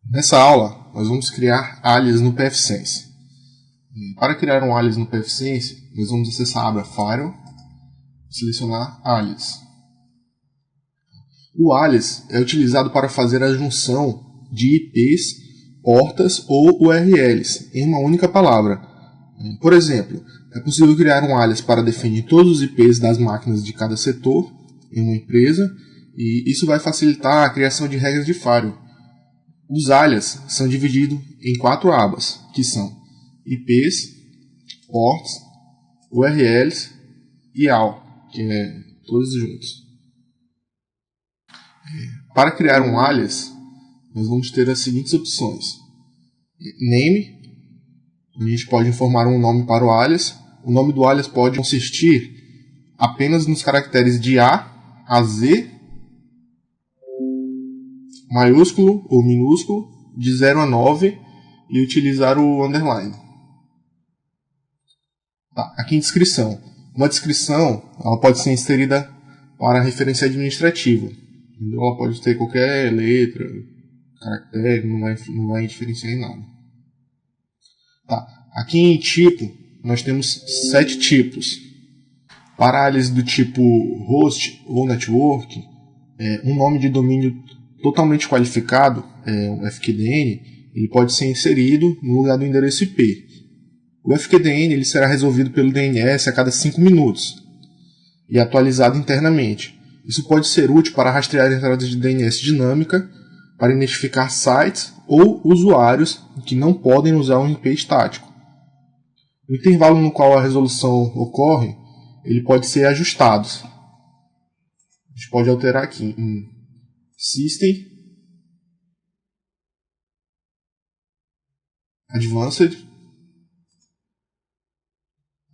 Nessa aula, nós vamos criar alias no pfSense. Para criar um alias no pfSense, nós vamos acessar a aba File e selecionar alias. O alias é utilizado para fazer a junção de IPs, portas ou URLs em uma única palavra. Por exemplo, é possível criar um alias para definir todos os IPs das máquinas de cada setor em uma empresa, e isso vai facilitar a criação de regras de firewall. Os alias são divididos em 4 abas, que são IPs, ports, URLs e AL, que é todos juntos. Para criar um alias, nós vamos ter as seguintes opções. Name, a gente pode informar um nome para o alias. O nome do alias pode consistir apenas nos caracteres de A a Z, maiúsculo ou minúsculo, de 0 a 9 e utilizar o underline. Aqui em descrição. Uma descrição ela pode ser inserida para referência administrativa. Ela pode ter qualquer letra, caractere, não vai diferenciar em nada. Aqui em tipo, nós temos 7 tipos. Para alias do tipo host ou network, um nome de domínio totalmente qualificado, o FQDN, ele pode ser inserido no lugar do endereço IP. O FQDN ele será resolvido pelo DNS a cada 5 minutos e atualizado internamente. Isso pode ser útil para rastrear entradas de DNS dinâmica, para identificar sites ou usuários que não podem usar um IP estático. O intervalo no qual a resolução ocorre, ele pode ser ajustado. A gente pode alterar aqui em System, Advanced,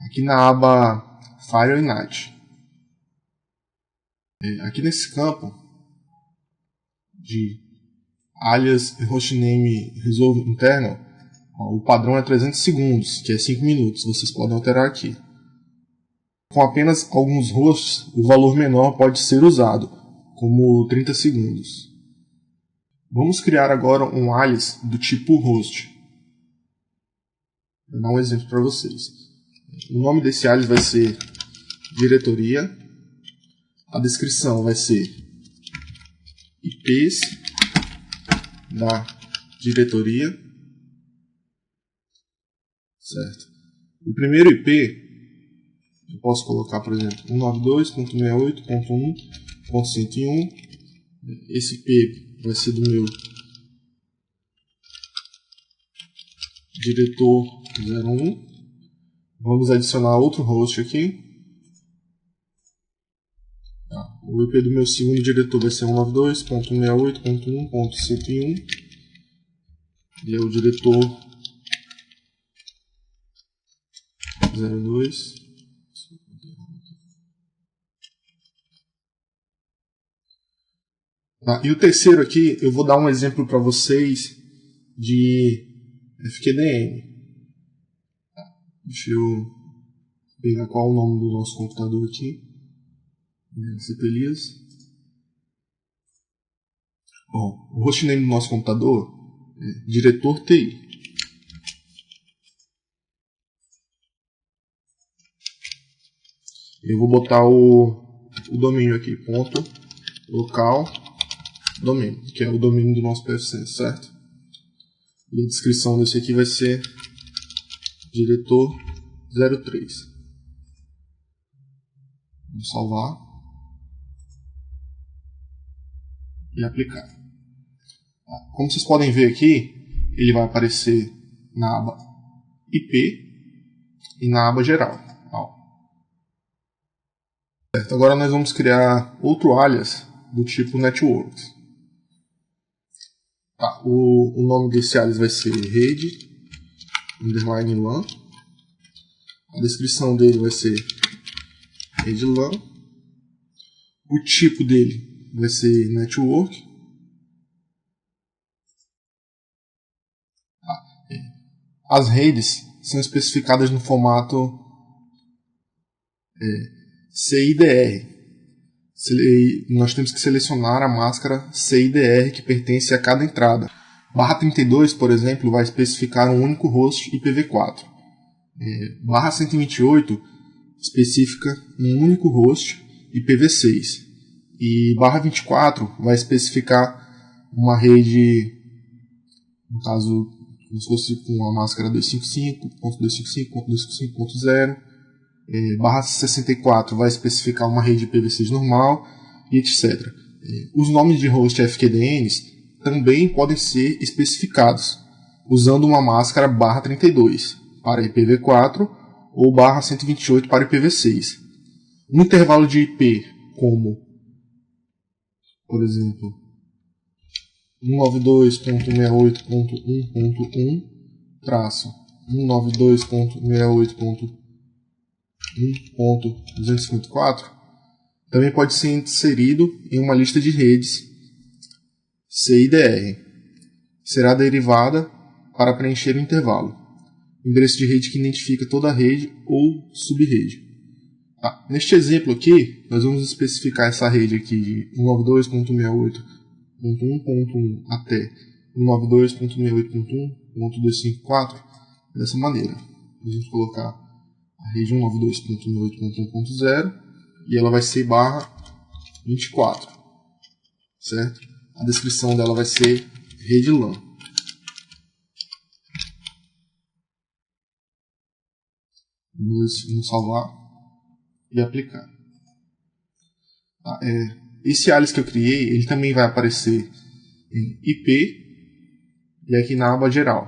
aqui na aba File e NAT. Aqui nesse campo de alias hostname resolve internal, o padrão é 300 segundos, que é 5 minutos. Vocês podem alterar aqui. Com apenas alguns hosts, o valor menor pode ser usado, como 30 segundos. Vamos criar agora um alias do tipo host. Vou dar um exemplo para vocês. O nome desse alias vai ser diretoria. A descrição vai ser IPs da diretoria. Certo. O primeiro IP eu posso colocar, por exemplo, 192.68.1.101. Esse IP vai ser do meu diretor 01. Vamos adicionar outro host aqui. O IP do meu segundo diretor vai ser 192.68.1.101. Ele é o diretor 02. E o terceiro aqui, eu vou dar um exemplo para vocês de FQDN. Deixa eu pegar qual é o nome do nosso computador aqui. Elias. O hostname do nosso computador é diretor TI. Eu vou botar o domínio aqui, ponto local domínio, que é o domínio do nosso pfSense, certo? E a descrição desse aqui vai ser diretor 03. Vamos salvar e aplicar. Como vocês podem ver aqui, ele vai aparecer na aba IP e na aba geral. Certo, agora nós vamos criar outro alias do tipo networks. O nome desse alias vai ser rede underline LAN. A descrição dele vai ser rede LAN. O tipo dele vai ser network. As redes são especificadas no formato CIDR. Nós temos que selecionar a máscara CIDR que pertence a cada entrada. Barra 32, por exemplo, vai especificar um único host IPv4. Barra 128 especifica um único host IPv6. E barra 24 vai especificar uma rede, no caso, como se fosse com a máscara 255.255.255.0. Barra 64 vai especificar uma rede IPv6 normal, e etc. Os nomes de host FQDNs também podem ser especificados usando uma máscara barra 32 para IPv4 ou barra 128 para IPv6. Um intervalo de IP como, por exemplo, 192.168.1.1/192.168.1.254 também pode ser inserido em uma lista de redes CIDR. Será derivada para preencher o intervalo. Endereço de rede que identifica toda a rede ou subrede. Neste exemplo aqui, nós vamos especificar essa rede aqui de 192.168.1.1 até 192.168.1.254 dessa maneira. Nós vamos colocar a rede 192.168.1.0 e ela vai ser barra 24, certo? A descrição dela vai ser rede LAN. Vamos salvar e aplicar. Esse alias que eu criei, ele também vai aparecer em IP e aqui na aba geral.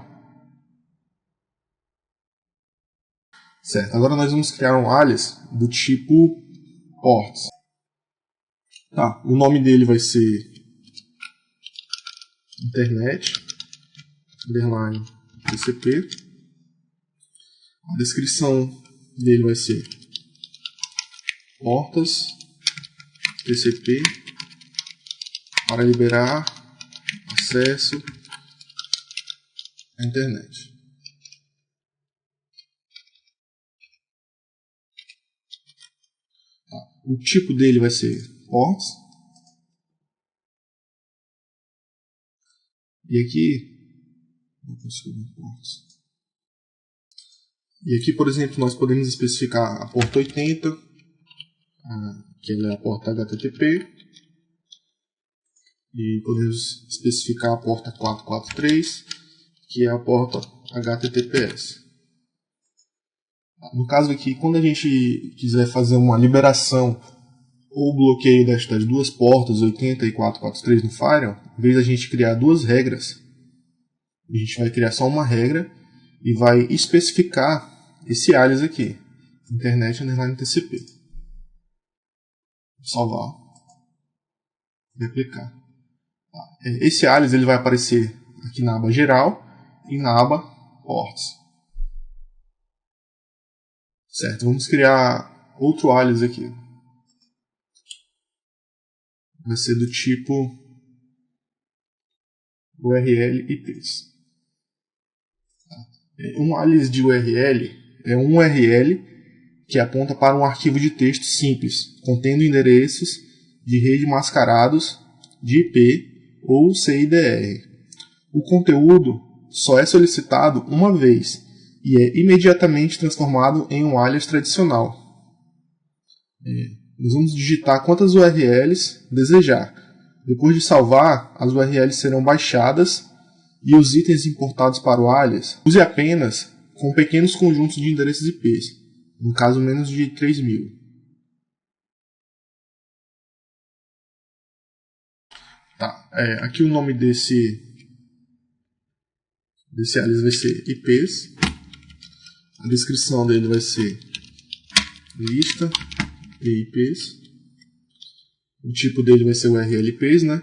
Certo, agora nós vamos criar um alias do tipo ports. O nome dele vai ser internet underline TCP. A descrição dele vai ser portas TCP para liberar acesso à internet. O tipo dele vai ser ports. E aqui, por exemplo, nós podemos especificar a porta 80, que é a porta HTTP, e podemos especificar a porta 443, que é a porta HTTPS. No caso aqui, quando a gente quiser fazer uma liberação ou bloqueio destas duas portas, 80 e 443 no Firewall, em vez de a gente criar duas regras, a gente vai criar só uma regra e vai especificar esse alias aqui, internet underline TCP. Salvar e aplicar. Esse alias ele vai aparecer aqui na aba geral e na aba ports. Certo, vamos criar outro alias aqui. Vai ser do tipo URL IPs. Um alias de URL é um URL que aponta para um arquivo de texto simples, contendo endereços de rede mascarados de IP ou CIDR. O conteúdo só é solicitado uma vez e é imediatamente transformado em um alias tradicional. Nós vamos digitar quantas URLs desejar. Depois de salvar, as URLs serão baixadas e os itens importados para o alias use apenas com pequenos conjuntos de endereços IPs, no caso menos de 3.000. Aqui o nome desse alias vai ser IPs. A descrição dele vai ser lista de IPs. O tipo dele vai ser URL IPs, né?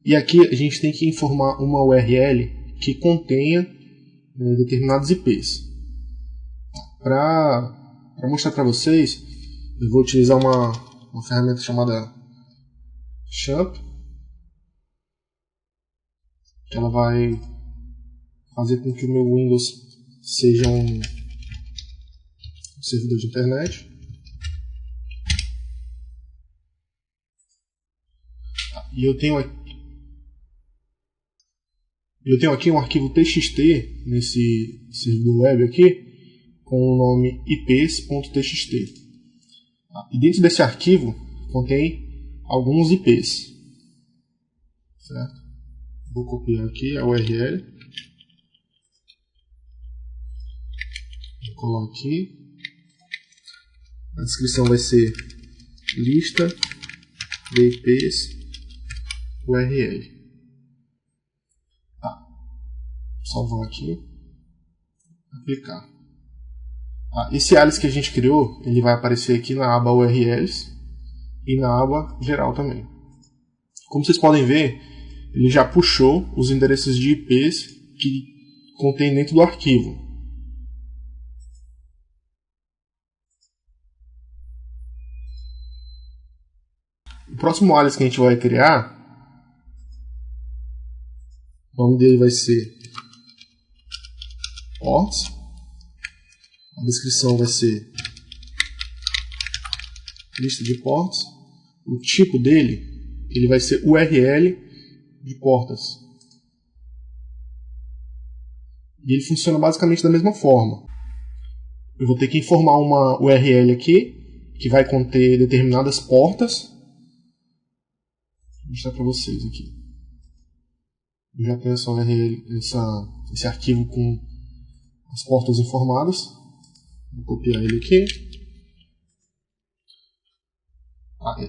E aqui a gente tem que informar uma URL que contenha determinados IPs. Para mostrar para vocês, eu vou utilizar uma ferramenta chamada Champ, que ela vai fazer com que o meu Windows seja um servidor de internet. E eu tenho aqui Eu tenho aqui um arquivo txt nesse servidor web aqui com o nome ips.txt. E dentro desse arquivo contém alguns IPs. Certo? Vou copiar aqui a URL. Vou colar aqui. A descrição vai ser lista de IPs URL. Salvar aqui, aplicar. Esse alias que a gente criou, ele vai aparecer aqui na aba URLs e na aba geral também. Como vocês podem ver, ele já puxou os endereços de IPs que contém dentro do arquivo. O próximo alias que a gente vai criar, o nome dele vai ser ports. A descrição vai ser lista de ports. O tipo dele, ele vai ser URL de portas. E ele funciona basicamente da mesma forma. Eu vou ter que informar uma URL aqui, que vai conter determinadas portas. Vou mostrar para vocês aqui. Eu já tenho essa URL, esse arquivo com as portas informadas. Vou copiar ele aqui.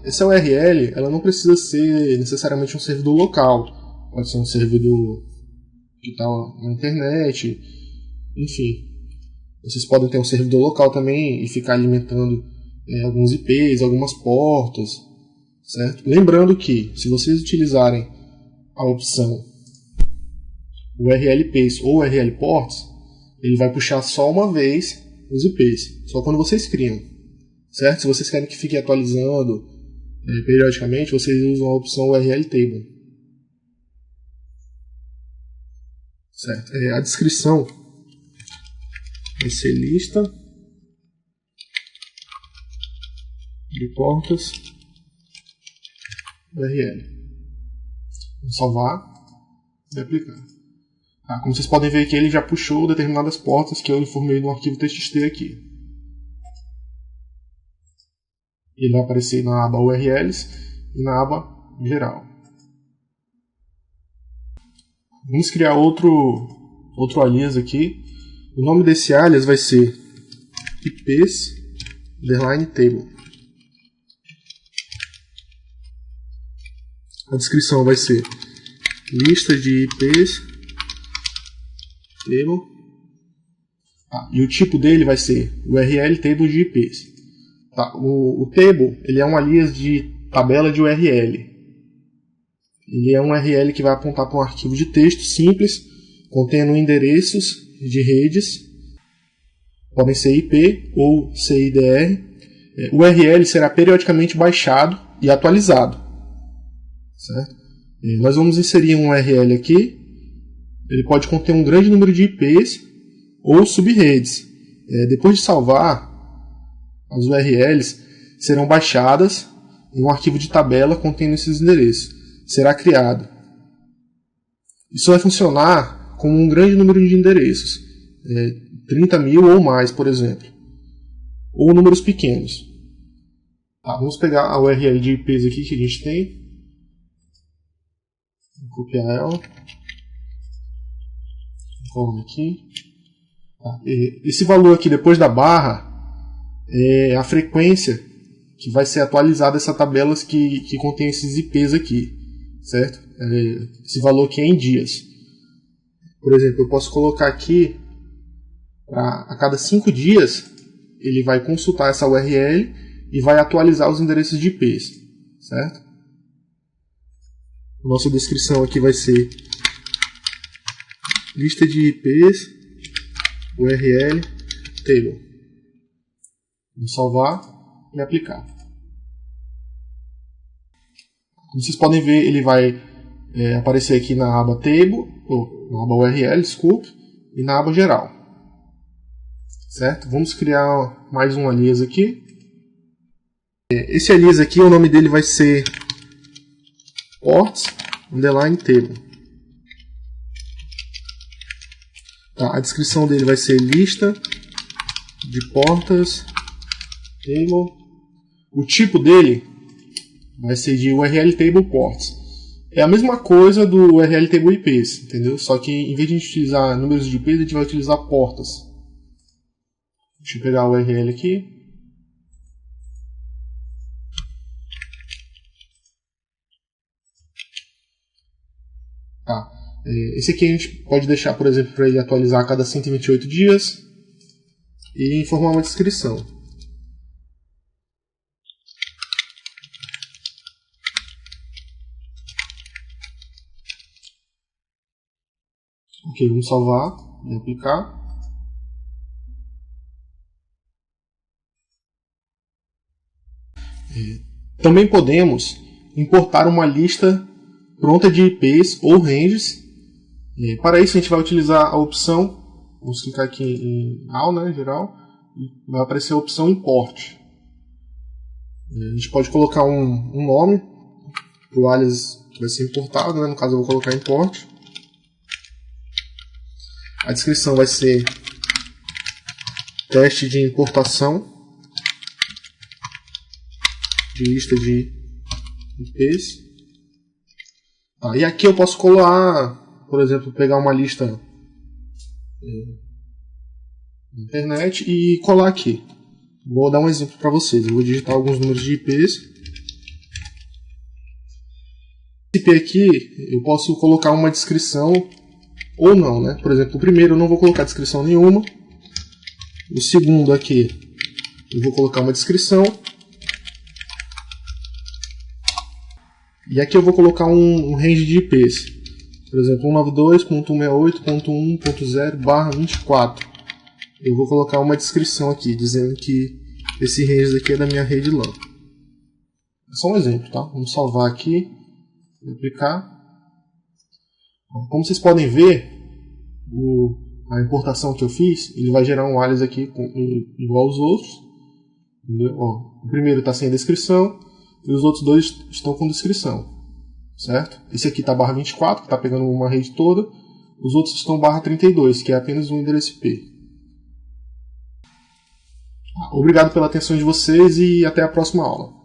Essa URL ela não precisa ser necessariamente um servidor local. Pode ser um servidor que está na internet. Enfim. Vocês podem ter um servidor local também e ficar alimentando alguns IPs, algumas portas. Certo? Lembrando que, se vocês utilizarem a opção URL IPs ou URL ports, ele vai puxar só uma vez os IPs, só quando vocês criam. Certo? Se vocês querem que fique atualizando periodicamente, vocês usam a opção URL table. Certo? A descrição vai ser lista de portas URL. Vamos salvar e aplicar. Como vocês podem ver aqui, ele já puxou determinadas portas que eu informei no arquivo txt aqui. Ele vai aparecer na aba URLs e na aba geral. Vamos criar outro alias aqui. O nome desse alias vai ser ips_table. A descrição vai ser lista de IPs table. E o tipo dele vai ser URL table de IPs. O table ele é um alias de tabela de URL. Ele é um URL que vai apontar para um arquivo de texto simples, contendo endereços de redes, podem ser IP ou CIDR. O URL será periodicamente baixado e atualizado. Certo? Nós vamos inserir um URL aqui. Ele pode conter um grande número de IPs ou subredes. Depois de salvar, as URLs serão baixadas em um arquivo de tabela contendo esses endereços. Será criado. Isso vai funcionar com um grande número de endereços. 30 mil ou mais, por exemplo. Ou números pequenos. Vamos pegar a URL de IPs aqui que a gente tem. Vou copiar ela. Vou aqui. Esse valor aqui depois da barra é a frequência que vai ser atualizada essa tabelas que contém esses IPs aqui. Certo? Esse valor aqui é em dias. Por exemplo, eu posso colocar aqui a cada 5 dias ele vai consultar essa URL e vai atualizar os endereços de IPs. Certo? Nossa descrição aqui vai ser lista de IPs URL table. Vamos salvar e aplicar. Como vocês podem ver, ele vai aparecer aqui na aba table, ou na aba URL, desculpe, e na aba geral. Certo? Vamos criar mais um alias aqui. Esse alias aqui, o nome dele vai ser ports_table. Tá, a descrição dele vai ser lista de portas table. O tipo dele vai ser de URL table ports. É a mesma coisa do URL table IPs, entendeu? Só que em vez de a gente utilizar números de IPs, a gente vai utilizar portas. Deixa eu pegar o URL aqui. Tá. Esse aqui a gente pode deixar, por exemplo, para ele atualizar a cada 128 dias e informar uma descrição. Ok, vamos salvar e aplicar. Também podemos importar uma lista pronta de IPs ou ranges. Para isso a gente vai utilizar a opção, vamos clicar aqui em All, né, geral, e vai aparecer a opção Import. A gente pode colocar um nome para o alias que vai ser importado, né, no caso eu vou colocar Import. A descrição vai ser teste de importação de lista de IPs. E aqui eu posso colar, por exemplo, pegar uma lista na internet e colar aqui. Vou dar um exemplo para vocês. Eu vou digitar alguns números de IPs. Esse IP aqui eu posso colocar uma descrição ou não, né? Por exemplo, o primeiro eu não vou colocar descrição nenhuma. O segundo aqui eu vou colocar uma descrição. E aqui eu vou colocar um range de IPs. Por exemplo, 192.168.1.0/24. Eu vou colocar uma descrição aqui, dizendo que esse range aqui é da minha rede LAN. É só um exemplo, tá? Vamos salvar aqui e aplicar. Como vocês podem ver, a importação que eu fiz, ele vai gerar um alias aqui igual aos outros. Entendeu? O primeiro está sem descrição e os outros dois estão com descrição. Certo? Esse aqui está /24, que está pegando uma rede toda. Os outros estão /32, que é apenas um endereço IP. Obrigado pela atenção de vocês e até a próxima aula.